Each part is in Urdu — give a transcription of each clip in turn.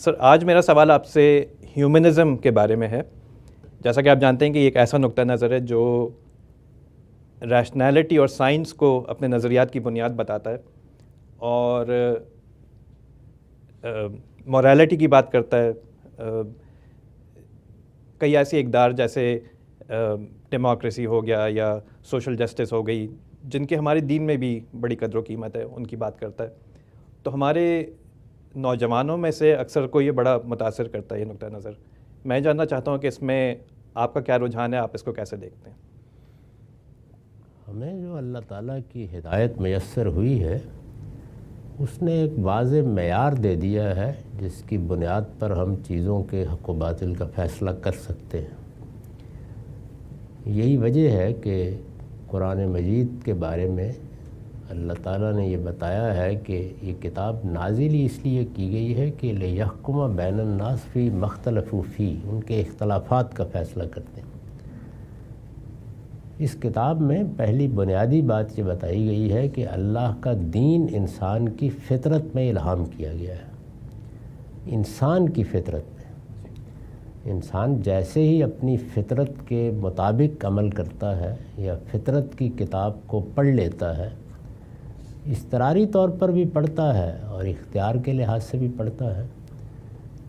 سر آج میرا سوال آپ سے ہیومنزم کے بارے میں ہے. جیسا کہ آپ جانتے ہیں کہ یہ ایک ایسا نقطہ نظر ہے جو ریشنالٹی اور سائنس کو اپنے نظریات کی بنیاد بتاتا ہے اور مورالٹی کی بات کرتا ہے. کئی ایسی اقدار جیسے ڈیموکریسی ہو گیا یا سوشل جسٹس ہو گئی جن کے ہمارے دین میں بھی بڑی قدر و قیمت ہے، ان کی بات کرتا ہے. تو ہمارے نوجوانوں میں سے اکثر کو یہ بڑا متاثر کرتا ہے یہ نقطہ نظر. میں جاننا چاہتا ہوں کہ اس میں آپ کا کیا رجحان ہے، آپ اس کو کیسے دیکھتے ہیں؟ ہمیں جو اللہ تعالیٰ کی ہدایت میسر ہوئی ہے اس نے ایک واضح معیار دے دیا ہے جس کی بنیاد پر ہم چیزوں کے حق و باطل کا فیصلہ کر سکتے ہیں. یہی وجہ ہے کہ قرآن مجید کے بارے میں اللہ تعالیٰ نے یہ بتایا ہے کہ یہ کتاب نازل ہی اس لیے کی گئی ہے کہ لِیَحْکُمَ بَيْنَ النَّاسِ فِي مَا اخْتَلَفُوا فِیہ، ان کے اختلافات کا فیصلہ کرتے ہیں. اس کتاب میں پہلی بنیادی بات یہ بتائی گئی ہے کہ اللہ کا دین انسان کی فطرت میں الہام کیا گیا ہے. انسان کی فطرت میں انسان جیسے ہی اپنی فطرت کے مطابق عمل کرتا ہے یا فطرت کی کتاب کو پڑھ لیتا ہے، اضطراری طور پر بھی پڑھتا ہے اور اختیار کے لحاظ سے بھی پڑھتا ہے،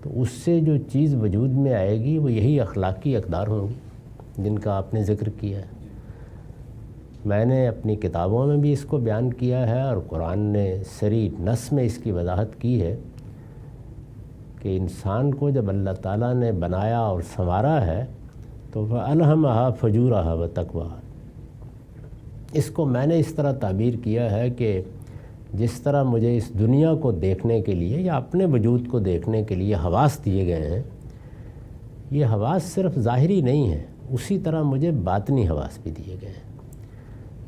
تو اس سے جو چیز وجود میں آئے گی وہ یہی اخلاقی اقدار ہوں گی جن کا آپ نے ذکر کیا ہے. میں نے اپنی کتابوں میں بھی اس کو بیان کیا ہے اور قرآن نے صریح نص میں اس کی وضاحت کی ہے کہ انسان کو جب اللہ تعالیٰ نے بنایا اور سنوارا ہے تو فَأَلْهَمَهَا فُجُورَهَا وَتَقْوَاهَا. اس کو میں نے اس طرح تعبیر کیا ہے کہ جس طرح مجھے اس دنیا کو دیکھنے کے لیے یا اپنے وجود کو دیکھنے کے لیے حواس دیے گئے ہیں، یہ حواس صرف ظاہری نہیں ہیں، اسی طرح مجھے باطنی حواس بھی دیے گئے ہیں.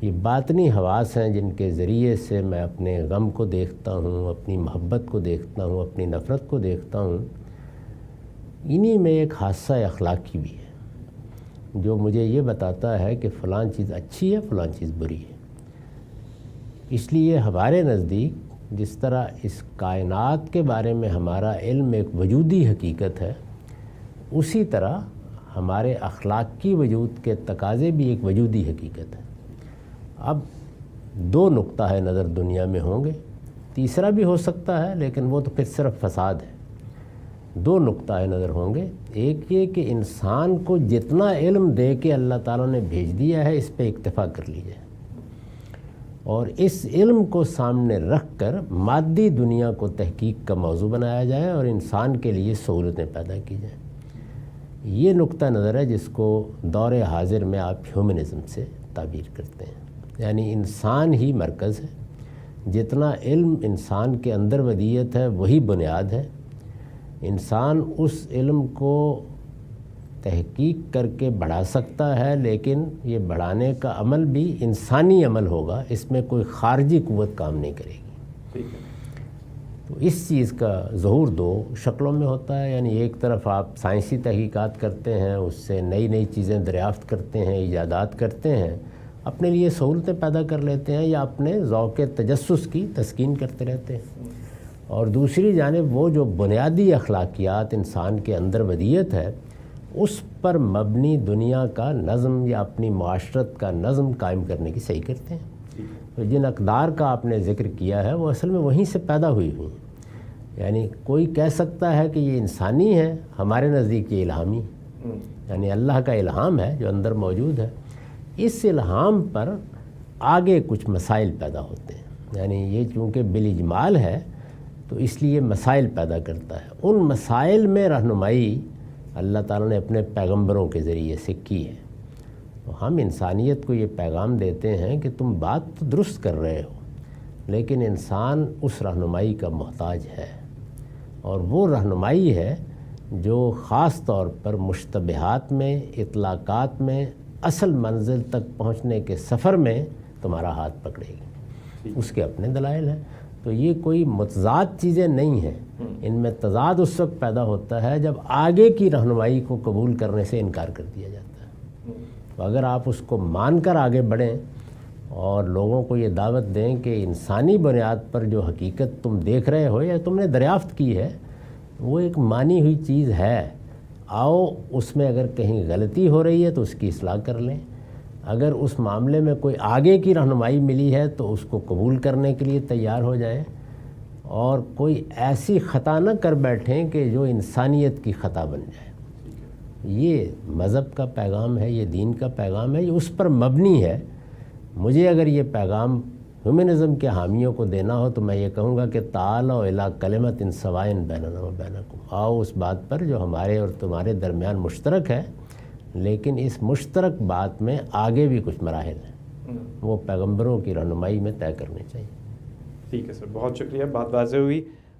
یہ باطنی حواس ہیں جن کے ذریعے سے میں اپنے غم کو دیکھتا ہوں، اپنی محبت کو دیکھتا ہوں، اپنی نفرت کو دیکھتا ہوں. انہی میں ایک حادثہ اخلاقی بھی ہے جو مجھے یہ بتاتا ہے کہ فلاں چیز اچھی ہے، فلاں چیز بری ہے. اس لیے ہمارے نزدیک جس طرح اس کائنات کے بارے میں ہمارا علم ایک وجودی حقیقت ہے، اسی طرح ہمارے اخلاقی وجود کے تقاضے بھی ایک وجودی حقیقت ہے. اب دو نقطہ نظر دنیا میں ہوں گے، تیسرا بھی ہو سکتا ہے لیکن وہ تو پھر صرف فساد ہے. دو نقطہ نظر ہوں گے، ایک یہ کہ انسان کو جتنا علم دے کے اللہ تعالیٰ نے بھیج دیا ہے اس پہ اکتفا کر لی جائے اور اس علم کو سامنے رکھ کر مادی دنیا کو تحقیق کا موضوع بنایا جائے اور انسان کے لیے سہولتیں پیدا کی جائیں. یہ نقطہ نظر ہے جس کو دور حاضر میں آپ ہیومنزم سے تعبیر کرتے ہیں. یعنی انسان ہی مرکز ہے، جتنا علم انسان کے اندر ودیت ہے وہی بنیاد ہے. انسان اس علم کو تحقیق کر کے بڑھا سکتا ہے لیکن یہ بڑھانے کا عمل بھی انسانی عمل ہوگا، اس میں کوئی خارجی قوت کام نہیں کرے گی. تو اس چیز کا ظہور دو شکلوں میں ہوتا ہے. یعنی ایک طرف آپ سائنسی تحقیقات کرتے ہیں، اس سے نئی نئی چیزیں دریافت کرتے ہیں، ایجادات کرتے ہیں، اپنے لیے سہولتیں پیدا کر لیتے ہیں یا اپنے ذوق تجسس کی تسکین کرتے رہتے ہیں. اور دوسری جانب وہ جو بنیادی اخلاقیات انسان کے اندر ودیت ہے اس پر مبنی دنیا کا نظم یا اپنی معاشرت کا نظم قائم کرنے کی صحیح کرتے ہیں. تو جن اقدار کا آپ نے ذکر کیا ہے وہ اصل میں وہیں سے پیدا ہوئی ہیں. یعنی کوئی کہہ سکتا ہے کہ یہ انسانی ہے، ہمارے نزدیک یہ الہامی، یعنی اللہ کا الہام ہے جو اندر موجود ہے. اس الہام پر آگے کچھ مسائل پیدا ہوتے ہیں. یعنی یہ چونکہ بالاجمال ہے تو اس لیے مسائل پیدا کرتا ہے. ان مسائل میں رہنمائی اللہ تعالیٰ نے اپنے پیغمبروں کے ذریعے سے کی ہے. تو ہم انسانیت کو یہ پیغام دیتے ہیں کہ تم بات تو درست کر رہے ہو لیکن انسان اس رہنمائی کا محتاج ہے، اور وہ رہنمائی ہے جو خاص طور پر مشتبہات میں، اطلاقات میں، اصل منزل تک پہنچنے کے سفر میں تمہارا ہاتھ پکڑے گی. اس کے اپنے دلائل ہیں. تو یہ کوئی متضاد چیزیں نہیں ہیں. ان میں تضاد اس وقت پیدا ہوتا ہے جب آگے کی رہنمائی کو قبول کرنے سے انکار کر دیا جاتا ہے. تو اگر آپ اس کو مان کر آگے بڑھیں اور لوگوں کو یہ دعوت دیں کہ انسانی بنیاد پر جو حقیقت تم دیکھ رہے ہو یا تم نے دریافت کی ہے وہ ایک مانی ہوئی چیز ہے. آؤ اس میں اگر کہیں غلطی ہو رہی ہے تو اس کی اصلاح کر لیں. اگر اس معاملے میں کوئی آگے کی رہنمائی ملی ہے تو اس کو قبول کرنے کے لیے تیار ہو جائیں، اور کوئی ایسی خطا نہ کر بیٹھیں کہ جو انسانیت کی خطا بن جائے. یہ مذہب کا پیغام ہے، یہ دین کا پیغام ہے، یہ اس پر مبنی ہے. مجھے اگر یہ پیغام ہیومنزم کے حامیوں کو دینا ہو تو میں یہ کہوں گا کہ تعالوا الی کلمۃ سواء بیننا و بینکم، آؤ اس بات پر جو ہمارے اور تمہارے درمیان مشترک ہے، لیکن اس مشترک بات میں آگے بھی کچھ مراحل ہیں، وہ پیغمبروں کی رہنمائی میں طے کرنے چاہیے. ٹھیک ہے سر، بہت شکریہ، بات واضح ہوئی.